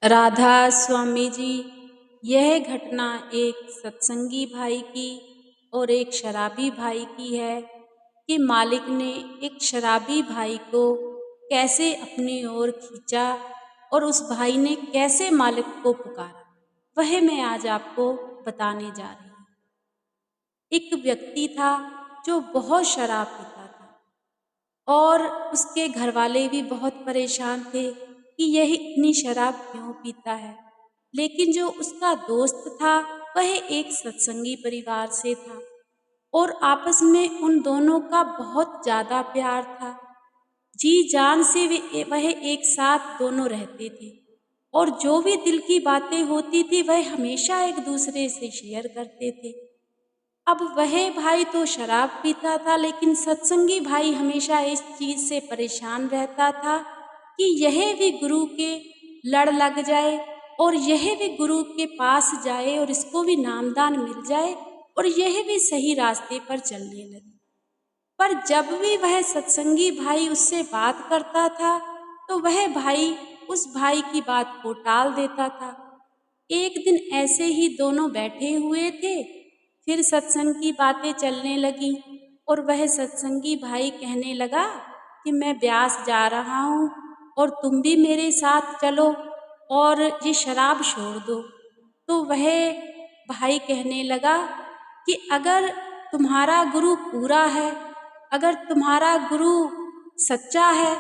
राधा स्वामी जी, यह घटना एक सत्संगी भाई की और एक शराबी भाई की है कि मालिक ने एक शराबी भाई को कैसे अपनी ओर खींचा और उस भाई ने कैसे मालिक को पुकारा, वह मैं आज आपको बताने जा रही हूँ। एक व्यक्ति था जो बहुत शराब पीता था और उसके घरवाले भी बहुत परेशान थे कि यह इतनी शराब क्यों पीता है। लेकिन जो उसका दोस्त था वह एक सत्संगी परिवार से था और आपस में उन दोनों का बहुत ज़्यादा प्यार था। जी जान से वह एक साथ दोनों रहते थे और जो भी दिल की बातें होती थी वह हमेशा एक दूसरे से शेयर करते थे। अब वह भाई तो शराब पीता था, लेकिन सत्संगी भाई हमेशा इस चीज़ से परेशान रहता था कि यह भी गुरु के लड़ लग जाए और यह भी गुरु के पास जाए और इसको भी नामदान मिल जाए और यह भी सही रास्ते पर चलने लगे। पर जब भी वह सत्संगी भाई उससे बात करता था तो वह भाई उस भाई की बात को टाल देता था। एक दिन ऐसे ही दोनों बैठे हुए थे, फिर सत्संग की बातें चलने लगी और वह सत्संगी भाई कहने लगा कि मैं ब्यास जा रहा हूँ और तुम भी मेरे साथ चलो और ये शराब छोड़ दो। तो वह भाई कहने लगा कि अगर तुम्हारा गुरु पूरा है, अगर तुम्हारा गुरु सच्चा है,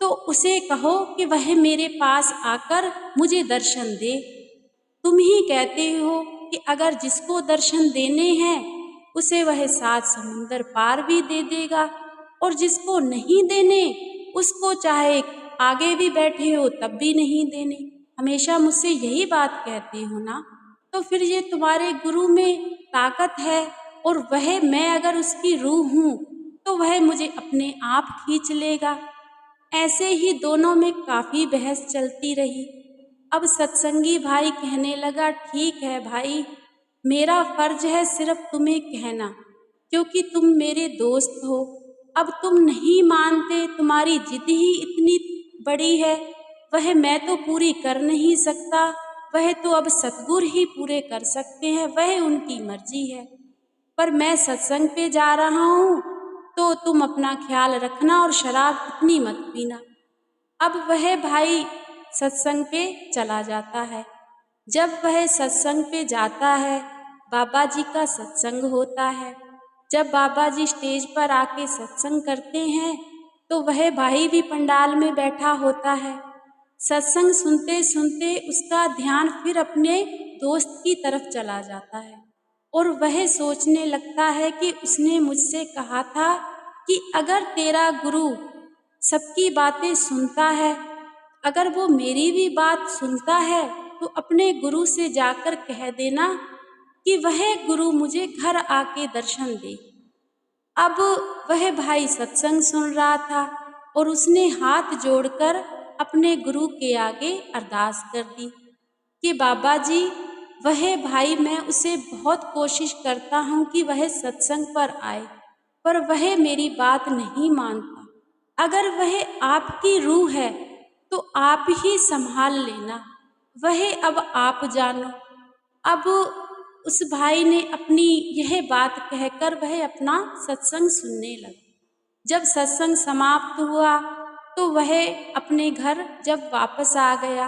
तो उसे कहो कि वह मेरे पास आकर मुझे दर्शन दे। तुम ही कहते हो कि अगर जिसको दर्शन देने हैं उसे वह 7 समुंदर पार भी दे देगा और जिसको नहीं देने उसको चाहे आगे भी बैठे हो तब भी नहीं देने। हमेशा मुझसे यही बात कहते हो ना, तो फिर ये तुम्हारे गुरु में ताकत है और वह मैं अगर उसकी रूह हूँ तो वह मुझे अपने आप खींच लेगा। ऐसे ही दोनों में काफ़ी बहस चलती रही। अब सत्संगी भाई कहने लगा, ठीक है भाई, मेरा फर्ज है सिर्फ तुम्हें कहना, क्योंकि तुम मेरे दोस्त हो। अब तुम नहीं मानते, तुम्हारी जिद ही इतनी बड़ी है, वह मैं तो पूरी कर नहीं सकता, वह तो अब सतगुरु ही पूरे कर सकते हैं, वह उनकी मर्जी है। पर मैं सत्संग पे जा रहा हूँ तो तुम अपना ख्याल रखना और शराब इतनी मत पीना। अब वह भाई सत्संग पे चला जाता है। जब वह सत्संग पे जाता है, बाबा जी का सत्संग होता है। जब बाबा जी स्टेज पर आके सत्संग करते हैं तो वह भाई भी पंडाल में बैठा होता है। सत्संग सुनते सुनते उसका ध्यान फिर अपने दोस्त की तरफ चला जाता है और वह सोचने लगता है कि उसने मुझसे कहा था कि अगर तेरा गुरु सबकी बातें सुनता है, अगर वो मेरी भी बात सुनता है, तो अपने गुरु से जाकर कह देना कि वह गुरु मुझे घर आके दर्शन दे। अब वह भाई सत्संग सुन रहा था और उसने हाथ जोड़कर अपने गुरु के आगे अरदास कर दी कि बाबा जी, वह भाई मैं उसे बहुत कोशिश करता हूँ कि वह सत्संग पर आए, पर वह मेरी बात नहीं मानता। अगर वह आपकी रूह है तो आप ही संभाल लेना, वह अब आप जानो। अब उस भाई ने अपनी यह बात कहकर वह अपना सत्संग सुनने लगा। जब सत्संग समाप्त हुआ तो वह अपने घर जब वापस आ गया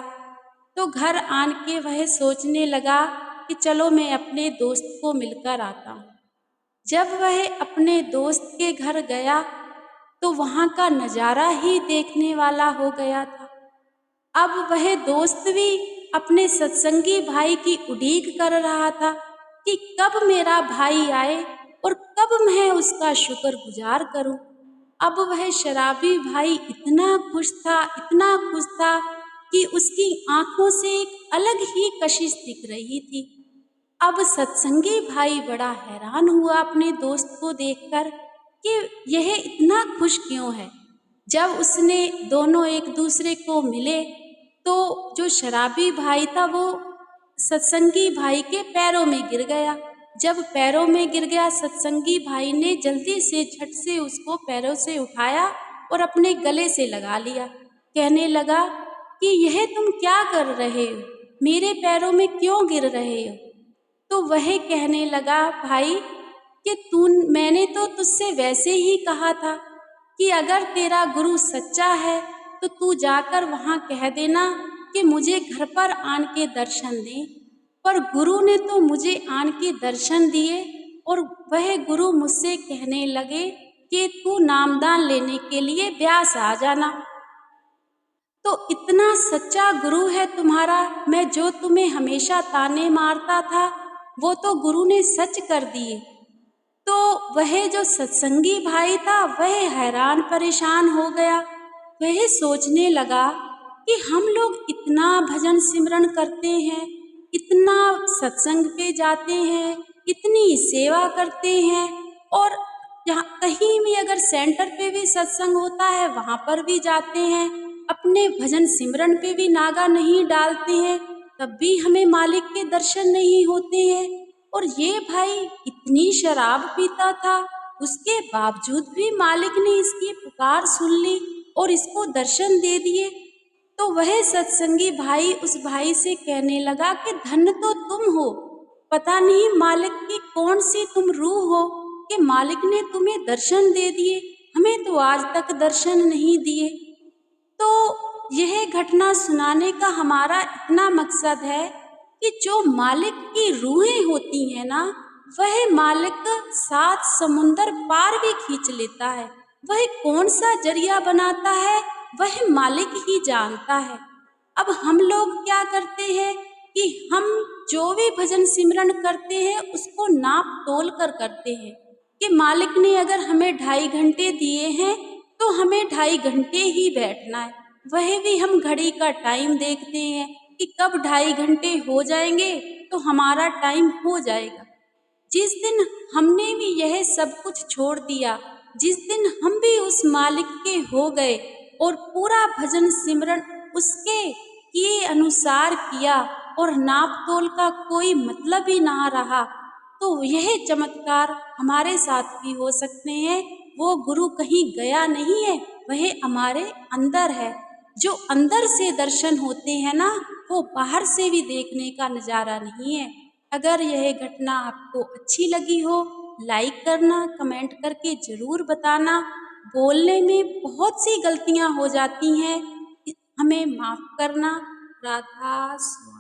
तो घर आन के वह सोचने लगा कि चलो मैं अपने दोस्त को मिलकर आता हूँ। जब वह अपने दोस्त के घर गया तो वहाँ का नज़ारा ही देखने वाला हो गया था। अब वह दोस्त भी अपने सत्संगी भाई की उड़ीक कर रहा था कि कब मेरा भाई आए और कब मैं उसका शुक्रगुजार करूं। अब वह शराबी भाई इतना खुश था, इतना खुश था कि उसकी आंखों से एक अलग ही कशिश दिख रही थी। अब सत्संगी भाई बड़ा हैरान हुआ अपने दोस्त को देखकर कि यह इतना खुश क्यों है। जब उसने दोनों एक दूसरे को मिले तो जो शराबी भाई था वो सत्संगी भाई के पैरों में गिर गया। जब पैरों में गिर गया, सत्संगी भाई ने जल्दी से झट से उसको पैरों से उठाया और अपने गले से लगा लिया। कहने लगा कि यह तुम क्या कर रहे हो, मेरे पैरों में क्यों गिर रहे हो। तो वह कहने लगा, भाई कि मैंने तो तुझसे वैसे ही कहा था कि अगर तेरा गुरु सच्चा है तो तू जाकर वहाँ कह देना कि मुझे घर पर आन के दर्शन दे। पर गुरु ने तो मुझे आन के दर्शन दिए और वह गुरु मुझसे कहने लगे कि तू नामदान लेने के लिए ब्यास आ जाना। तो इतना सच्चा गुरु है तुम्हारा, मैं जो तुम्हें हमेशा ताने मारता था वो तो गुरु ने सच कर दिए। तो वह जो सत्संगी भाई था वह हैरान परेशान हो गया। वह सोचने लगा कि हम लोग इतना भजन सिमरन करते हैं, इतना सत्संग पे जाते हैं, इतनी सेवा करते हैं, और जहाँ कहीं भी अगर सेंटर पे भी सत्संग होता है वहाँ पर भी जाते हैं, अपने भजन सिमरन पे भी नागा नहीं डालते हैं, तब भी हमें मालिक के दर्शन नहीं होते हैं। और ये भाई इतनी शराब पीता था, उसके बावजूद भी मालिक ने इसकी पुकार सुन ली और इसको दर्शन दे दिए। तो वह सत्संगी भाई उस भाई से कहने लगा कि धन्य तो तुम हो, पता नहीं मालिक की कौन सी तुम रूह हो कि मालिक ने तुम्हें दर्शन दे दिए, हमें तो आज तक दर्शन नहीं दिए। तो यह घटना सुनाने का हमारा इतना मकसद है कि जो मालिक की रूहें होती हैं ना, वह मालिक 7 समुंदर पार भी खींच लेता है। वह कौन सा जरिया बनाता है वह मालिक ही जानता है। अब हम लोग क्या करते हैं कि हम जो भी भजन सिमरन करते हैं उसको नाप तोल कर करते हैं कि मालिक ने अगर हमें 2.5 घंटे दिए हैं तो हमें 2.5 घंटे ही बैठना है। वह भी हम घड़ी का टाइम देखते हैं कि कब 2.5 घंटे हो जाएंगे तो हमारा टाइम हो जाएगा। जिस दिन हमने भी यह सब कुछ छोड़ दिया, जिस दिन हम भी उस मालिक के हो गए और पूरा भजन सिमरन उसके किए अनुसार किया और नाप तोल का कोई मतलब ही ना रहा, तो यह चमत्कार हमारे साथ भी हो सकते हैं। वो गुरु कहीं गया नहीं है, वह हमारे अंदर है। जो अंदर से दर्शन होते हैं ना, वो बाहर से भी देखने का नज़ारा नहीं है। अगर यह घटना आपको अच्छी लगी हो, लाइक करना, कमेंट करके ज़रूर बताना। बोलने में बहुत सी गलतियाँ हो जाती हैं, हमें माफ़ करना। राधा स्वामी।